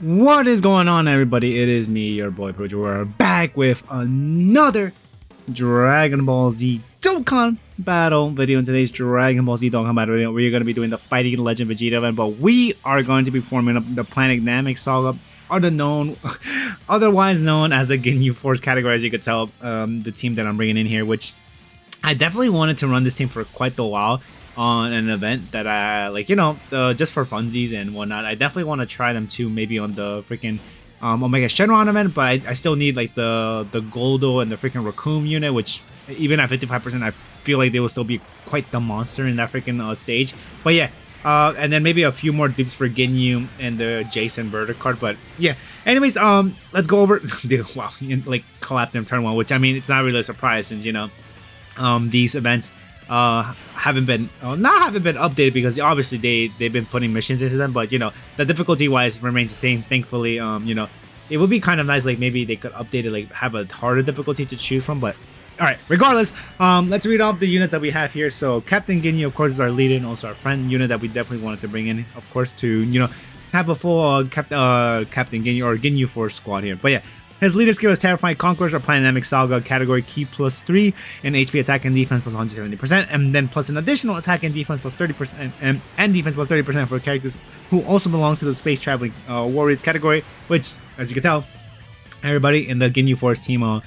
What is going on, everybody? It is me, your boy Perucho. We're back with another Dragon Ball Z Dokkan battle video. In today's Dragon Ball Z Dokkan battle video, we're going to be doing the Fighting Legend Vegeta event, but we are going to be forming up the Planet Namek Saga, otherwise known as the Ginyu Force category, as you could tell, the team that I'm bringing in here, which I definitely wanted to run this team for quite a while on an event that I like, just for funsies and whatnot. I definitely want to try them too, maybe on the freaking Omega Shenron event, but I still need like the Goldo and the freaking Raccoon unit, which even at 55%, I feel like they will still be quite the monster in that freaking stage. But yeah, and then maybe a few more dupes for Ginyu and the Jason Verdict card. But yeah, anyways, let's go over. Dude, wow, like collapsed in turn one, which I mean, it's not really a surprise since these events haven't been updated, because obviously they've been putting missions into them, but the difficulty wise remains the same, thankfully. It would be kind of nice, like maybe they could update it, like have a harder difficulty to choose from. But all right, regardless, let's read off the units that we have here. So Captain Ginyu, of course, is our leader and also our friend unit that we definitely wanted to bring in, of course, to have a full Captain Ginyu or Ginyu Force squad here. But yeah, his leader skill is Terrifying Conquerors or Planet Namek Saga, category Ki +3 and HP attack and defense plus 170%, and then plus an additional attack and defense plus 30% and defense plus 30% for characters who also belong to the Space Traveling Warriors category, which, as you can tell, everybody in the Ginyu Force team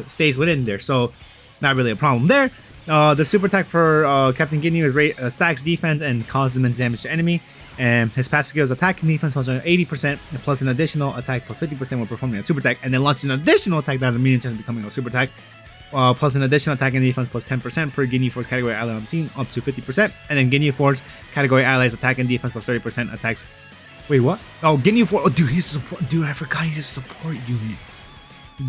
stays within there, so not really a problem there. The super attack for Captain Ginyu is stacks defense and causes immense damage to enemy. And his passive skill is attack and defense plus 80%, plus an additional attack plus 50% when performing a super attack, and then launches an additional attack that has a medium chance of becoming a super attack, plus an additional attack and defense plus 10% per Ginyu Force category ally on the team, up to 50%, and then Ginyu Force category allies attack and defense plus 30% attacks. Wait, what? Oh, Ginyu Force. Oh, dude, he's a support. Dude, I forgot he's a support unit.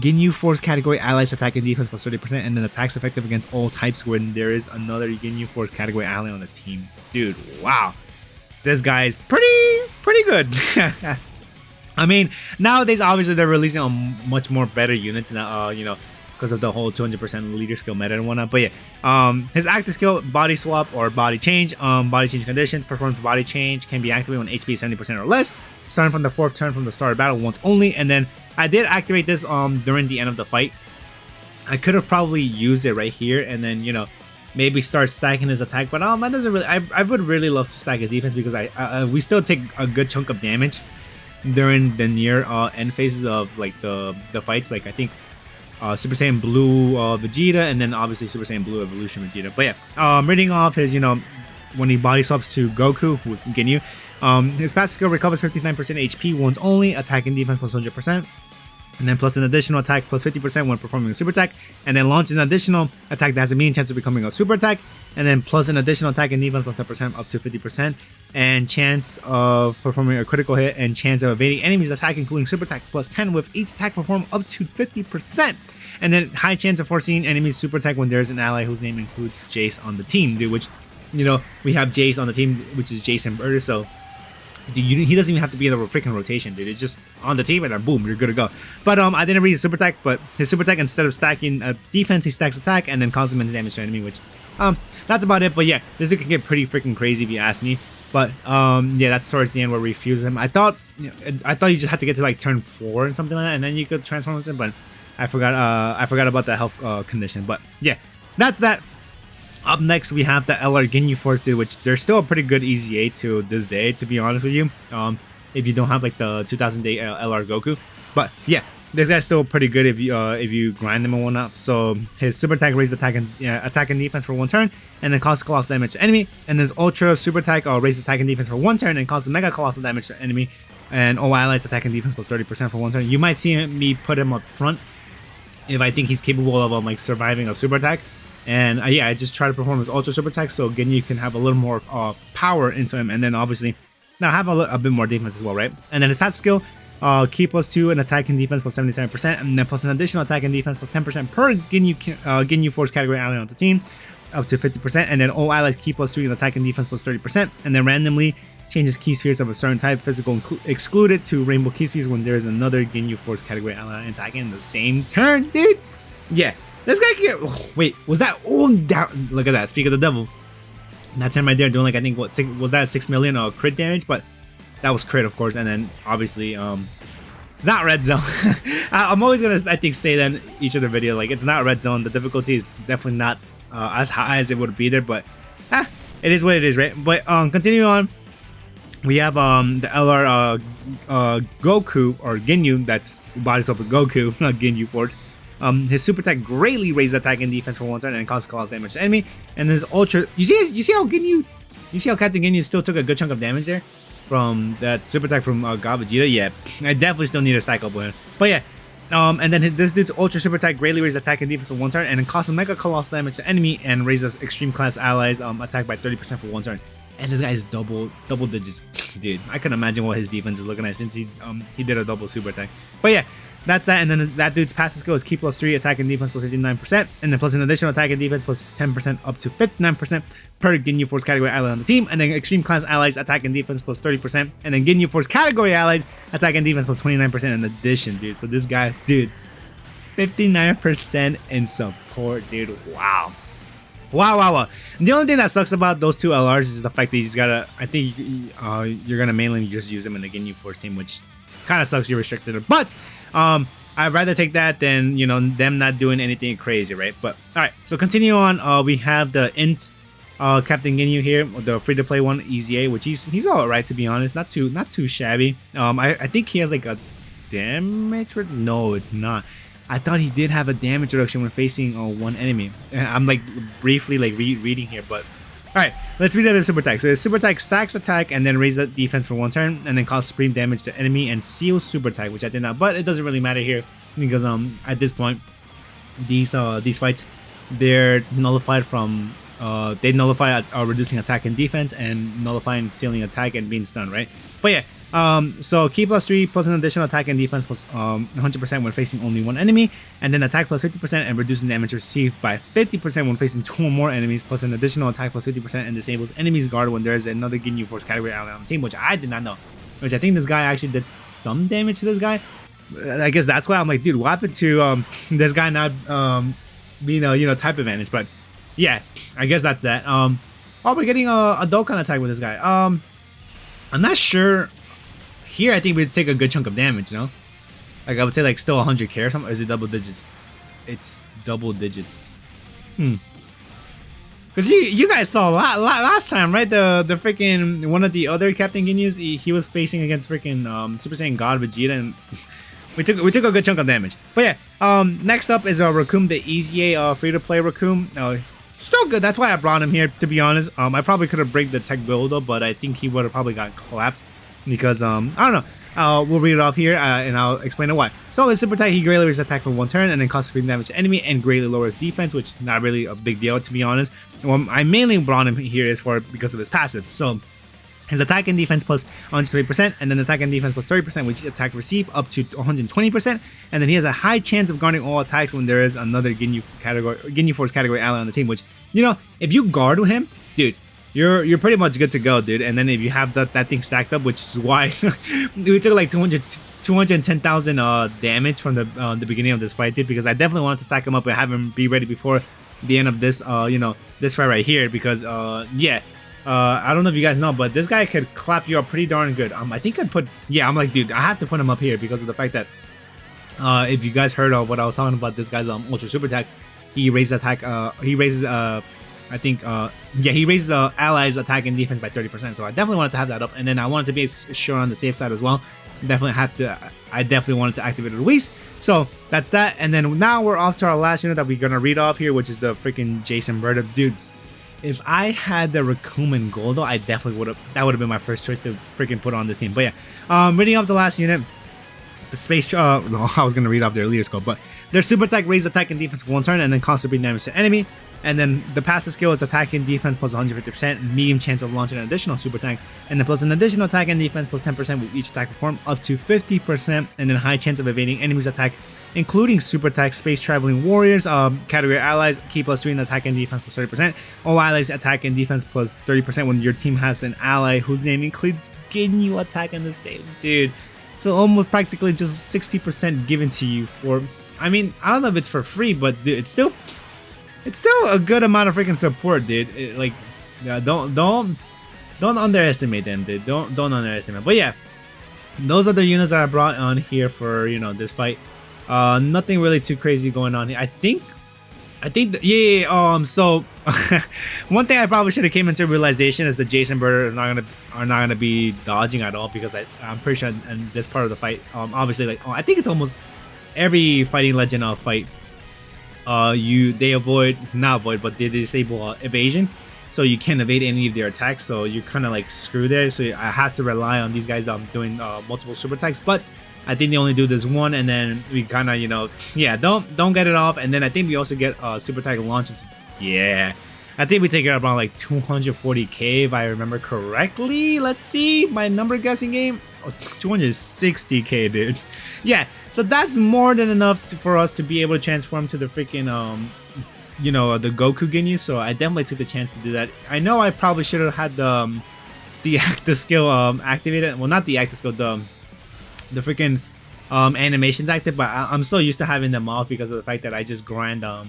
Ginyu Force category allies attack and defense plus 30%, and then attacks effective against all types when there is another Ginyu Force category ally on the team. Dude, wow. This guy is pretty good. I mean, nowadays obviously they're releasing a much more better units now, because of the whole 200% leader skill meta and whatnot. But yeah, his active skill, body swap or body change condition, performs body change, can be activated when HP is 70% or less, starting from the 4th turn from the start of battle once only. And then I did activate this during the end of the fight. I could have probably used it right here and then maybe start stacking his attack, but that doesn't really. I would really love to stack his defense, because we still take a good chunk of damage during the near end phases of like the fights. Like I think Super Saiyan Blue Vegeta, and then obviously Super Saiyan Blue Evolution Vegeta. But yeah, reading off his when he body swaps to Goku with Ginyu, his passive skill recovers 59% HP once only, attack and defense plus 100%. And then plus an additional attack plus 50% when performing a super attack, and then launch an additional attack that has a medium chance of becoming a super attack, and then plus an additional attack and defense plus 10% up to 50%, and chance of performing a critical hit and chance of evading enemies attack, including super attack plus 10 with each attack performed up to 50%, and then high chance of foreseeing enemies super attack when there's an ally whose name includes Jace on the team, dude. Which we have Jace on the team, which is Jason Verdict, so. Dude, he doesn't even have to be in the freaking rotation, dude. It's just on the team and then boom, you're good to go. But I didn't read his super attack, but his super attack, instead of stacking defense, he stacks attack and then causes immense damage to enemy, which that's about it. But yeah, this can get pretty freaking crazy if you ask me. But yeah, that's towards the end where we fuse him. I thought you just had to get to like turn 4 and something like that, and then you could transform with him, but I forgot about the health condition. But yeah, that's that. Up next, we have the LR Ginyu Force, dude, which they're still a pretty good easy 8 to this day, to be honest with you. If you don't have like the 2000 day LR Goku, but yeah, this guy's still pretty good if you grind them and whatnot. So his super attack raises attack and defense for 1 turn, and then causes colossal damage to enemy. And his ultra super attack raises attack and defense for 1 turn and causes mega colossal damage to enemy. And all allies attack and defense plus 30% for 1 turn. You might see me put him up front if I think he's capable of like surviving a super attack. And yeah, I just try to perform his ultra super attack, so Ginyu can have a little more power into him, and then obviously now have a bit more defense as well, right? And then his passive skill, Ki +2 and attack and defense plus 77%, and then plus an additional attack and defense plus 10% per Ginyu Force category ally on the team, up to 50%, and then all allies Ki +3 and attack and defense plus 30%, and then randomly changes key spheres of a certain type, physical excluded, to rainbow key spheres when there is another Ginyu Force category ally attacking in the same turn, dude. Yeah. This guy can. Oh, wait, was that? Oh, down. Look at that. Speak of the devil. That's him right there doing like, I think, what, was that 6 million crit damage? But That was crit, of course, and then obviously it's not red zone. I'm always gonna, I think, say that in each other video, like, it's not red zone. The difficulty is definitely not as high as it would be there, but it is what it is, right? But continue on. We have the LR Goku, or Ginyu, that's body swap with Goku, not Ginyu Force. His super attack greatly raises attack and defense for 1 turn and causes colossal damage to enemy. And his ultra, you see how Captain Ginyu still took a good chunk of damage there from that super attack from God Vegeta. Yeah, I definitely still need to stack up with him. But yeah, and then this dude's ultra super attack greatly raises attack and defense for 1 turn and it causes mega colossal damage to enemy and raises extreme class allies attack by 30% for 1 turn. And this guy is double digits, dude. I can imagine what his defense is looking at since he did a double super attack. But yeah, that's that. And then that dude's passive skill is Ki +3 attack and defense plus 59%, and then plus an additional attack and defense plus 10% up to 59% per Ginyu Force category ally on the team. And then extreme class allies attack and defense plus 30%, and then Ginyu Force category allies attack and defense plus 29% in addition, dude. So this guy, dude, 59% in support, dude. Wow. Wow. The only thing that sucks about those two LRs is the fact that you just gotta, I think you're gonna mainly just use them in the Ginyu Force team, which kind of sucks. You're restricted, but I'd rather take that than, you know, them not doing anything crazy, right? But all right, so continue on. We have the Int Captain Ginyu here, the free to play one, Easy A, which he's all right, to be honest. Not too shabby. I think he has like a damage. No, it's not. I thought he did have a damage reduction when facing one enemy. I'm like briefly like reading here, but all right, let's read out the super attack. So his super attack stacks attack and then raises defense for 1 turn, and then causes supreme damage to enemy and seals super attack, which I did not. But it doesn't really matter here because at this point, these fights, they're nullified from they nullify reducing attack and defense and nullifying sealing attack and being stunned, right? But yeah. So Ki +3 plus an additional attack and defense plus 100% when facing only 1 enemy, and then attack plus 50% and reducing damage received by 50% when facing 2 or more enemies, plus an additional attack plus 50% and disables enemies guard when there is another Ginyu Force category ally on the team, which I did not know. Which I think this guy actually did some damage to this guy. I guess that's why I'm like, dude, what happened to this guy not being a type advantage? But yeah, I guess that's that. Oh, we're getting a Dokkan attack with this guy. I'm not sure. Here, I think we'd take a good chunk of damage, you know? Like, I would say, like, still 100k or something. Or is it double digits? It's double digits. Because you guys saw last time, right? The freaking, one of the other Captain Ginyus, he was facing against freaking Super Saiyan God Vegeta, and we took a good chunk of damage. But yeah, next up is Raccoon, the Easy A free-to-play Raccoon. Still good. That's why I brought him here, to be honest. I probably could have break the tech build, though, but I think he would have probably got clapped. Because, I don't know, we'll read it off here and I'll explain it why. So, his super attack, he greatly raises attack for 1 turn and then causes supreme damage to enemy and greatly lowers defense, which is not really a big deal, to be honest. Well, I mainly brought him here is because of his passive. So, his attack and defense plus 103%, and then attack and defense plus 30%, which attack receive up to 120%, and then he has a high chance of guarding all attacks when there is another Ginyu Force category ally on the team, which, you know, if you guard with him, dude, you're pretty much good to go, dude. And then if you have that thing stacked up, which is why we took like 210,000 damage from the beginning of this fight, dude, because I definitely wanted to stack him up and have him be ready before the end of this this fight right here, because yeah, I don't know if you guys know, but this guy could clap you up pretty darn good. I think I'd put, yeah, I'm like, dude, I have to put him up here because of the fact that if you guys heard of what I was talking about, this guy's ultra super attack, he raises attack, he raises I think, yeah, he raises allies attack and defense by 30%. So I definitely wanted to have that up, and then I wanted to be sure on the safe side as well. I definitely wanted to activate Luis. So that's that. And then now we're off to our last unit that we're gonna read off here, which is the freaking Jason Bird. Dude, if I had the Raccoon and Goldo, I definitely would have. That would have been my first choice to freaking put on this team. But yeah, reading off the last unit. The space, I was gonna read off their leader scope, but their super attack raises attack and defense for 1 turn and then causes supreme damage to enemy. And then the passive skill is attack and defense plus 150%, medium chance of launching an additional super attack, and then plus an additional attack and defense plus 10% with each attack performed up to 50%, and then high chance of evading enemies' attack, including super attack, space traveling warriors, category allies, Ki +3 in attack and defense plus 30%, all allies attack and defense plus 30% when your team has an ally whose name includes Ginyu attack and the same, dude. So almost practically just 60% given to you for, I mean, I don't know if it's for free, but dude, it's still a good amount of freaking support, dude. Like, yeah, don't don't underestimate them, dude. Don't underestimate. But yeah, those are the units that I brought on here for, you know, this fight. Nothing really too crazy going on here. I think so one thing I probably should have came into realization is the Jason Bird are not gonna be dodging at all, because I'm pretty sure in this part of the fight, obviously, like, I think it's almost every Fighting Legend fight, they disable evasion, so you can't evade any of their attacks, so you're kind of like screwed there. So I have to rely on these guys doing multiple super attacks, but I think they only do this one, and then we kind of, you know, yeah, don't get it off. And then I think we also get super attack launch. Yeah, I think we take it around like 240k if I remember correctly. Let's see my number guessing game. 260k, dude. Yeah, so that's more than enough for us to be able to transform to the freaking you know, the Goku Ginyu. So I definitely took the chance to do that. I know I probably should have had the active skill activated. Well, not the active skill, the freaking animations active, but I'm so used to having them off because of the fact that I just grind a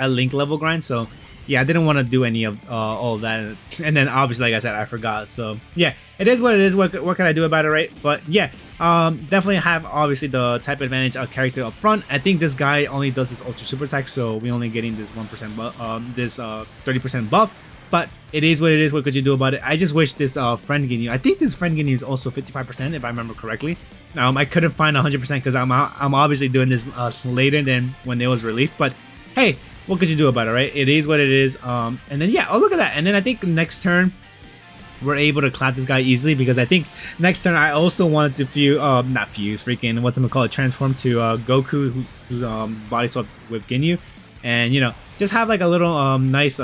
link level grind. So yeah, I didn't want to do any of all of that, and then obviously, like I said, I forgot. So yeah, it is what it is. What can I do about it, right? But yeah, definitely have obviously the type advantage character up front. I think this guy only does this ultra super attack, so we only getting this 1% buff, this 30% buff. But it is what it is. What could you do about it? I just wish this friend Ginyu. I think this friend Ginyu is also 55% if I remember correctly. I couldn't find 100% because I'm obviously doing this later than when it was released. But hey, what could you do about it, right? It is what it is. And then yeah, oh look at that. And then I think next turn we're able to clap this guy easily, because I think next turn I also wanted to transform to Goku, who's body swap with Ginyu, and you know, just have like a little nice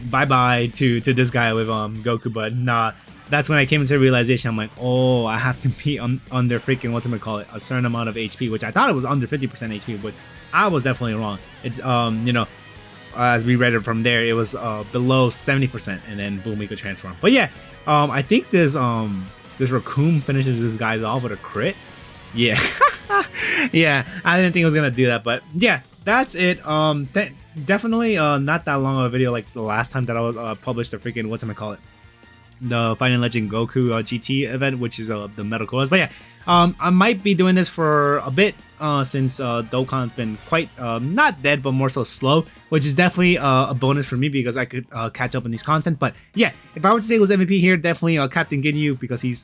bye-bye to this guy with Goku. But nah, that's when I came into the realization. I'm like, oh, I have to be under freaking a certain amount of HP, which I thought it was under 50% HP, but I was definitely wrong. It's you know, as we read it from there, it was below 70%, and then boom, we could transform. But yeah, I think this Raccoon finishes this guy off with a crit. Yeah. Yeah, I didn't think it was gonna do that, but yeah, that's it. Definitely not that long of a video like the last time that I was published the freaking the Fighting Legend Goku GT event, which is the Metal Colas. But yeah, I might be doing this for a bit since Dokkan's been quite not dead, but more so slow, which is definitely a bonus for me because I could catch up on these content. But yeah, if I were to say it was MVP here, definitely Captain Ginyu, because he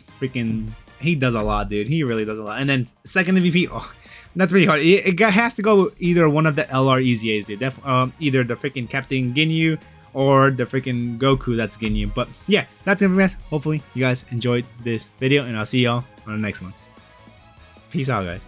does a lot, dude. He really does a lot. And then second MVP, oh, that's really hard. It has to go with either one of the LR EZAs, dude. Either the freaking Captain Ginyu or the freaking Goku that's Ginyu. But yeah, that's it for me, guys. Hopefully you guys enjoyed this video, and I'll see y'all on the next one. Peace out, guys.